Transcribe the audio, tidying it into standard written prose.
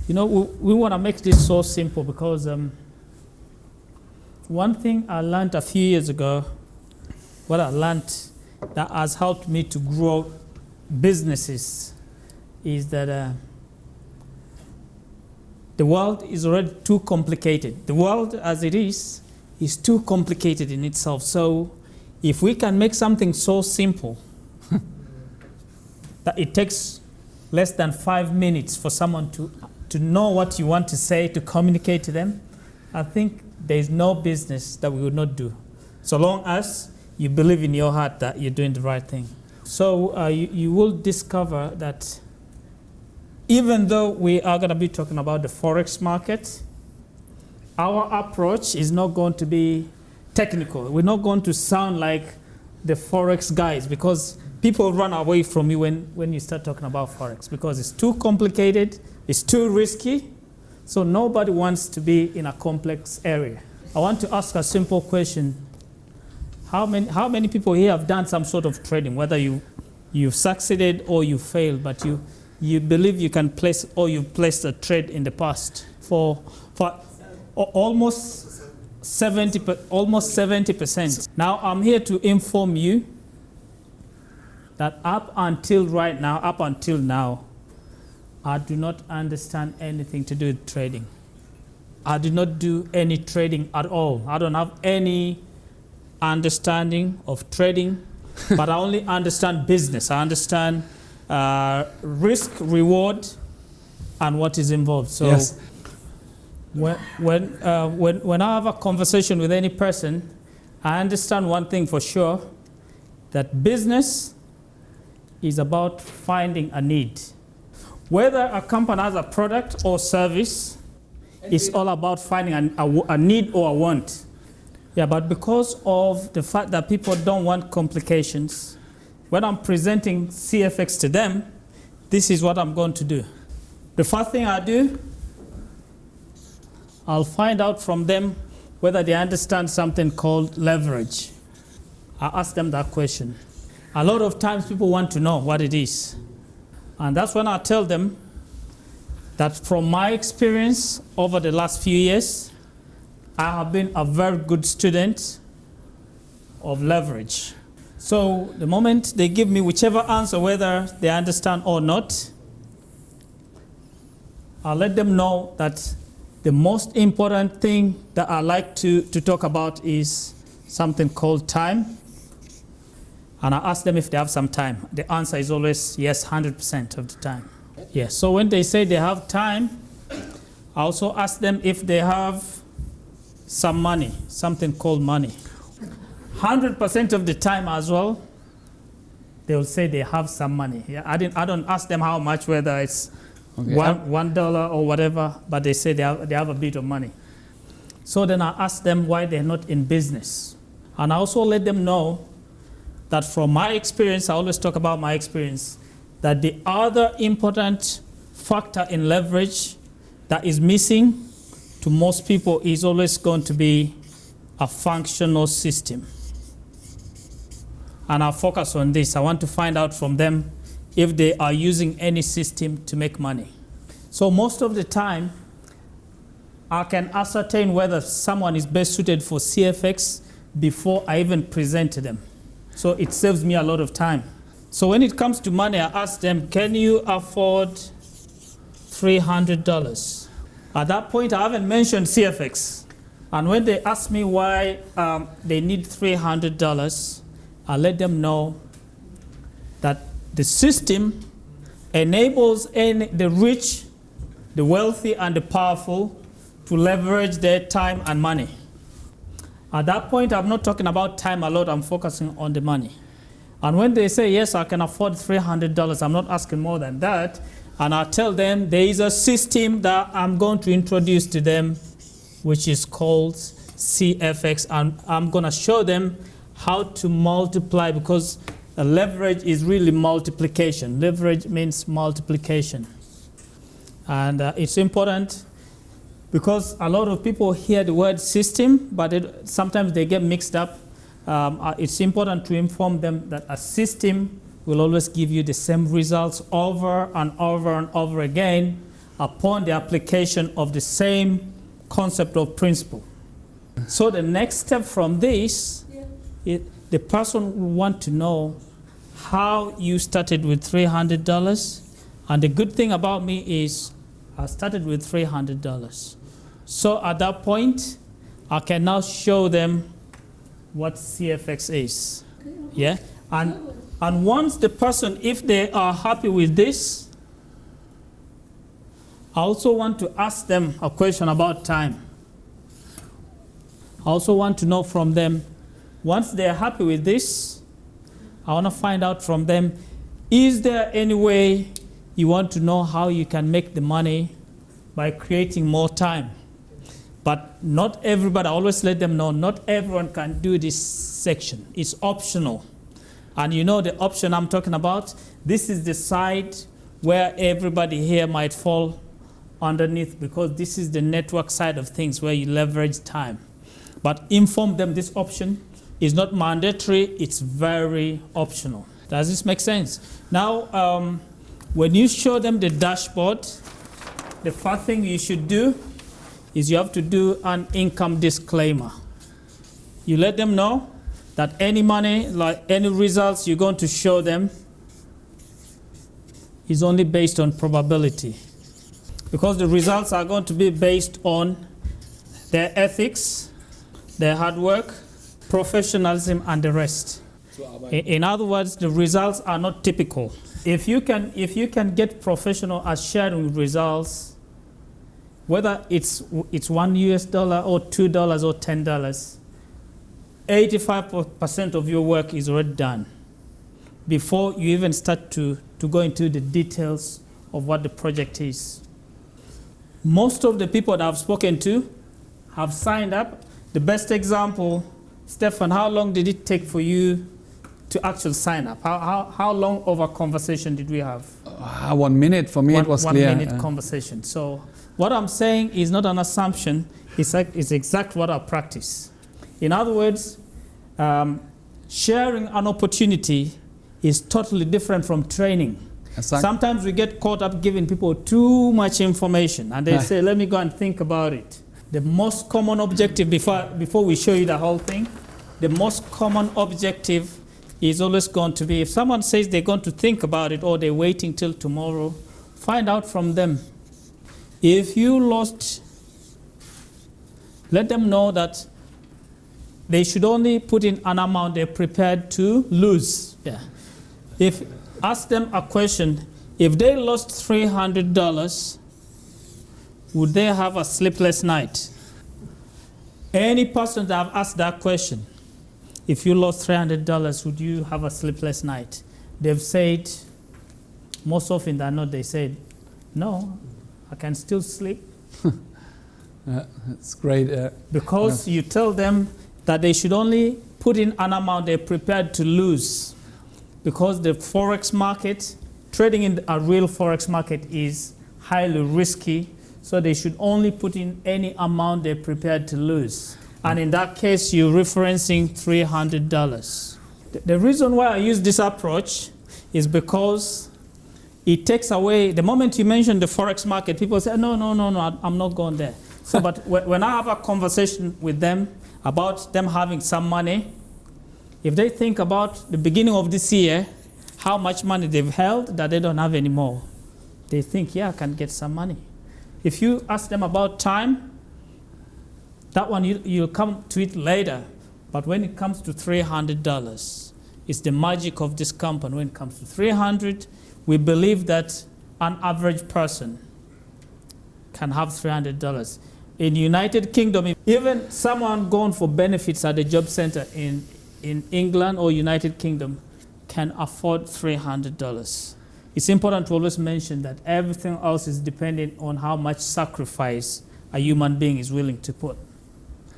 We want to make this so simple because one thing I learned a few years ago, what I learned that has helped me to grow businesses is that the world is already too complicated. The world as it is too complicated in itself. So if we can make something so simple that it takes less than 5 minutes for someone to know what you want to say, to communicate to them, I think there's no business that we would not do, so long as you believe in your heart that you're doing the right thing. So you will discover that even though we are going to be talking about the Forex market, our approach is not going to be technical. We're not going to sound like the Forex guys, because people run away from you when you start talking about Forex, because it's too complicated, it's too risky, so nobody wants to be in a complex area. I want to ask a simple question. How many people here have done some sort of trading, whether you've succeeded or you failed, but you believe you can place, or you've placed a trade in the past for almost 70%. Now I'm here to inform you that up until now, I do not understand anything to do with trading. I do not do any trading at all. I don't have any understanding of trading, but I only understand business. I understand risk, reward, and what is involved. So yes. When I have a conversation with any person, I understand one thing for sure, that business is about finding a need. Whether a company has a product or service, it's all about finding a need or a want. Yeah, but because of the fact that people don't want complications, when I'm presenting CFX to them, this is what I'm going to do. The first thing I do, I'll find out from them whether they understand something called leverage. I ask them that question. A lot of times people want to know what it is. And that's when I tell them that from my experience over the last few years, I have been a very good student of leverage. So the moment they give me whichever answer, whether they understand or not, I'll let them know that the most important thing that I like to talk about is something called time. And I ask them if they have some time. The answer is always yes, 100% of the time. Yeah. So when they say they have time, I also ask them if they have some money, something called money. 100% of the time as well, they will say they have some money. Yeah, I don't ask them how much, whether it's $1 or whatever, but they say they have a bit of money. So then I ask them why they're not in business. And I also let them know that from my experience, I always talk about my experience, that the other important factor in leverage that is missing to most people is always going to be a functional system. And I'll focus on this. I want to find out from them if they are using any system to make money. So most of the time, I can ascertain whether someone is best suited for CFX before I even present to them. So it saves me a lot of time. So when it comes to money, I ask them, can you afford $300? At that point, I haven't mentioned CFX. And when they ask me why they need $300, I let them know that the system enables the rich, the wealthy, and the powerful to leverage their time and money. At that point, I'm not talking about time a lot, I'm focusing on the money. And when they say, yes, I can afford $300, I'm not asking more than that. And I tell them there is a system that I'm going to introduce to them, which is called CFX. And I'm going to show them how to multiply, because leverage is really multiplication. Leverage means multiplication. And it's important because a lot of people hear the word system, but sometimes they get mixed up. It's important to inform them that a system will always give you the same results over and over and over again, upon the application of the same concept or principle. So the next step from this, the person will want to know how you started with $300. And the good thing about me is I started with $300. So at that point, I can now show them what CFX is. Yeah? And once the person, if they are happy with this, I also want to ask them a question about time. I also want to know from them, once they're happy with this, I want to find out from them, is there any way you want to know how you can make the money by creating more time? But not everybody, I always let them know, not everyone can do this section. It's optional. And you know the option I'm talking about? This is the side where everybody here might fall underneath, because this is the network side of things where you leverage time. But inform them this option is not mandatory, it's very optional. Does this make sense? Now, when you show them the dashboard, the first thing you should do is you have to do an income disclaimer. You let them know that any money, like any results you're going to show them, is only based on probability. Because the results are going to be based on their ethics, their hard work, professionalism, and the rest. In other words, the results are not typical. If you can get professional at sharing results, whether it's $1 or $2 or $10, 85% of your work is already done before you even start to go into the details of what the project is. Most of the people that I've spoken to have signed up. The best example, Stefan, how long did it take for you to actually sign up? How long of a conversation did we have? 1 minute. For me, it was clear. 1 minute conversation. So what I'm saying is not an assumption. It's exactly what I practice. In other words, sharing an opportunity is totally different from training. Exactly. Sometimes we get caught up giving people too much information, and they say, let me go and think about it. The most common objective, before we show you the whole thing, the most common objective is always going to be, if someone says they're going to think about it or they're waiting till tomorrow, find out from them. If you lost, let them know that they should only put in an amount they're prepared to lose. Yeah. Ask them a question, if they lost $300, would they have a sleepless night? Any person that I've asked that question, if you lost $300, would you have a sleepless night? They've said, most often than not, they said, no, I can still sleep. That's great. Because you tell them that they should only put in an amount they're prepared to lose. Because the Forex market, trading in a real Forex market is highly risky, so they should only put in any amount they're prepared to lose. And in that case, you're referencing $300. The reason why I use this approach is because it takes away, the moment you mention the Forex market, people say, no, I'm not going there. So, but when I have a conversation with them about them having some money, if they think about the beginning of this year, how much money they've held that they don't have anymore, they think, yeah, I can get some money. If you ask them about time, that one you'll come to it later. But when it comes to $300, it's the magic of this company. When it comes to $300, we believe that an average person can have $300. In the United Kingdom, even someone going for benefits at the job center in England or United Kingdom can afford $300. It's important to always mention that everything else is dependent on how much sacrifice a human being is willing to put.